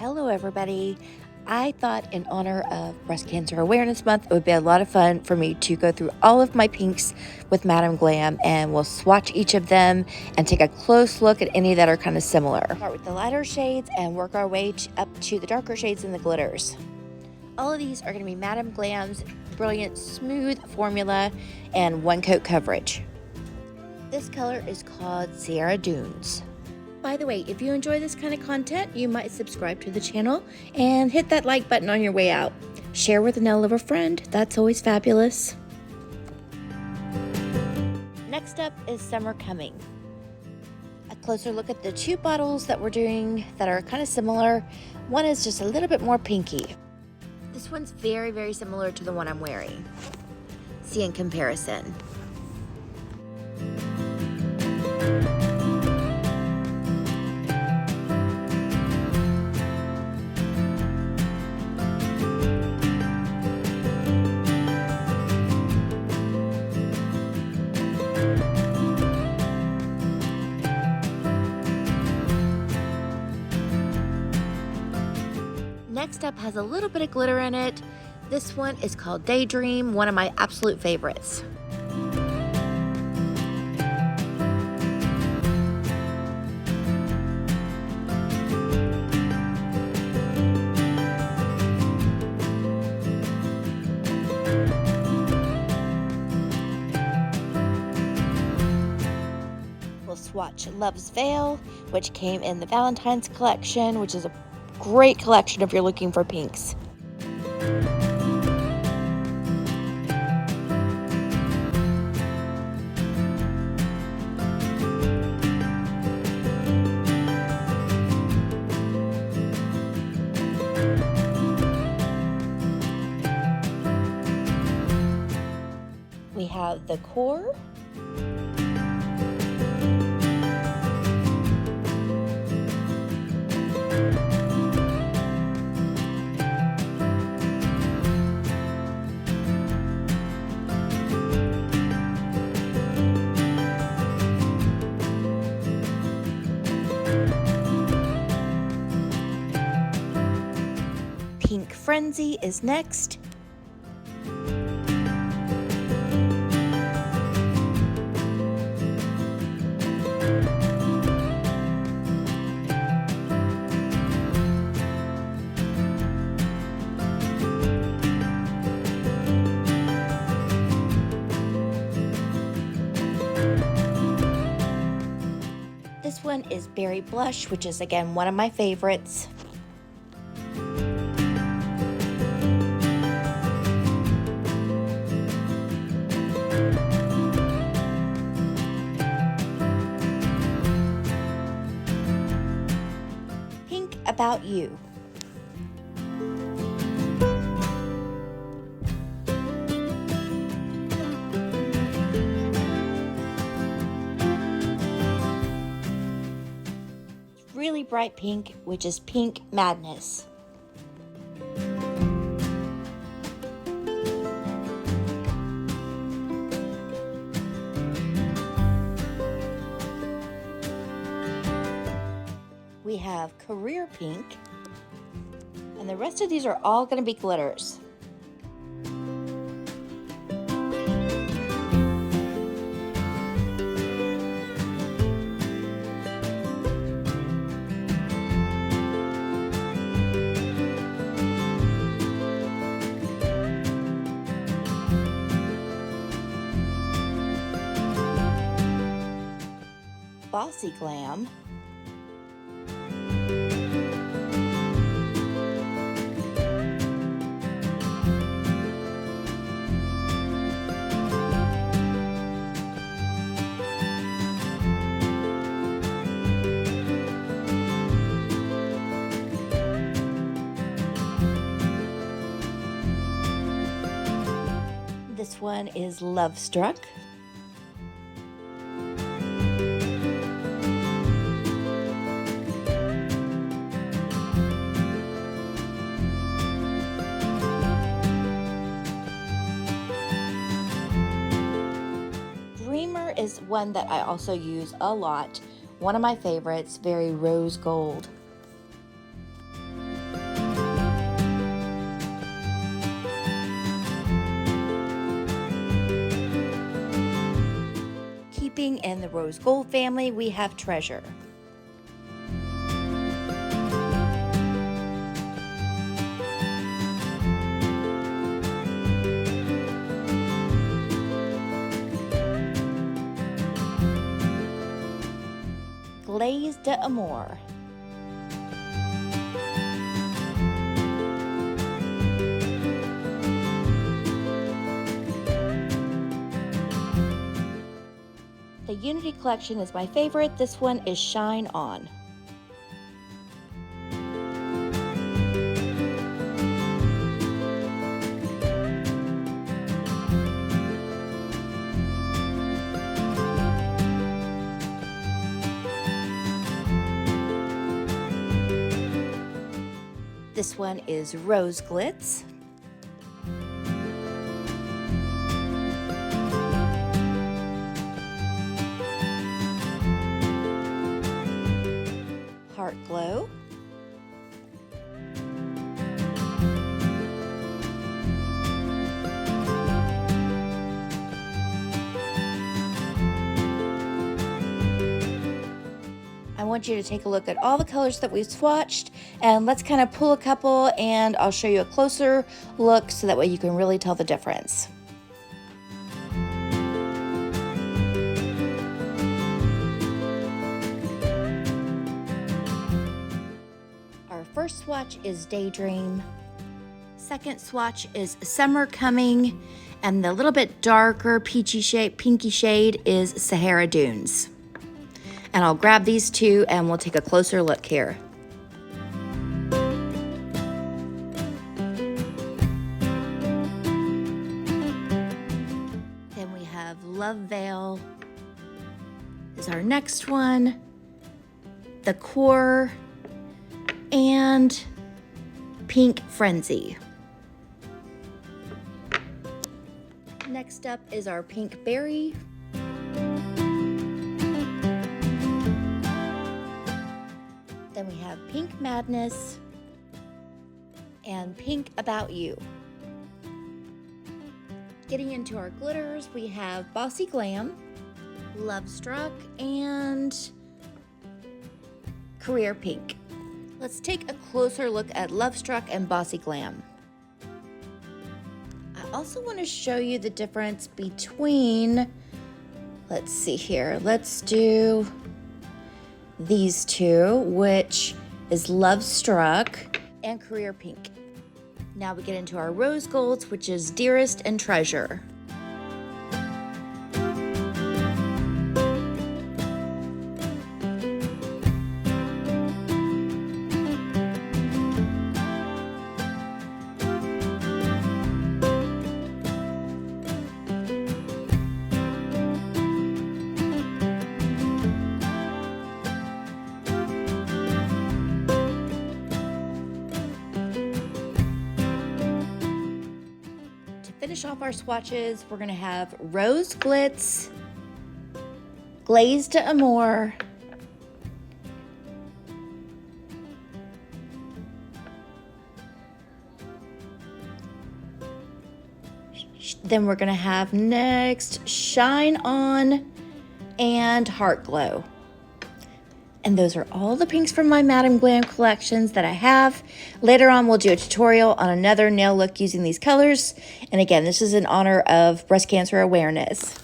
Hello everybody. I thought in honor of Breast Cancer Awareness Month, it would be a lot of fun for me to go through all of my pinks with Madam Glam, and we'll swatch each of them and take a close look at any that are kind of similar. Start with the lighter shades and work our way up to the darker shades and the glitters. All of these are going to be Madam Glam's brilliant smooth formula and one coat coverage. This color is called Sierra Dunes. By the way, if you enjoy this kind of content, you might subscribe to the channel and hit that like button on your way out. Share with a nail lover friend, that's always fabulous. Next up is Summer Coming. A closer look at the two bottles that we're doing that are kind of similar. One is just a little bit more pinky. This one's very, very similar to the one I'm wearing. See in comparison. Next up has a little bit of glitter in it. This one is called Daydream, one of my absolute favorites. We'll swatch Love's Veil, which came in the Valentine's collection, which is a great collection if you're looking for pinks. We have the Core. Pink Frenzy is next. This one is Berry Blush, which is again one of my favorites. Pink About You. Really bright pink, which is Pink Madness. We have Career Pink, and the rest of these are all going to be glitters. Bossy Glam. This one is Love Struck. Dreamer is one that I also use a lot. One of my favorites, very rose gold. Swatching in the rose gold family, we have Treasure. Glaze d'Amour. The Unity collection is my favorite. This one is Shine On. This one is Rose Glitz. Heart Glow. I want you to take a look at all the colors that we've swatched, and let's kind of pull a couple and I'll show you a closer look so that way you can really tell the difference. Our first swatch is Daydream. Second swatch is Summer Coming, and the little bit darker peachy shade, pinky shade is Sahara Dunes. And I'll grab these two and we'll take a closer look here. Then we have Love Veil is our next one, The Core, and Pink Frenzy. Next up is our Pink Berry. Then we have Pink Madness and Pink About You. Getting into our glitters, we have Bossy Glam, Love Struck, and Career Pink. Let's take a closer look at Love Struck and Bossy Glam. I also want to show you the difference between, let's see here, let's do these two, which is Love Struck and Career Pink. Now we get into our rose golds, which is Dearest and Treasure. Finish off our swatches, we're going to have Rose Glitz, Glaze d'Amour, then we're going to have next Shine On and Heart Glow. And those are all the pinks from my Madam Glam collections that I have. Later on, we'll do a tutorial on another nail look using these colors. And again, this is in honor of breast cancer awareness.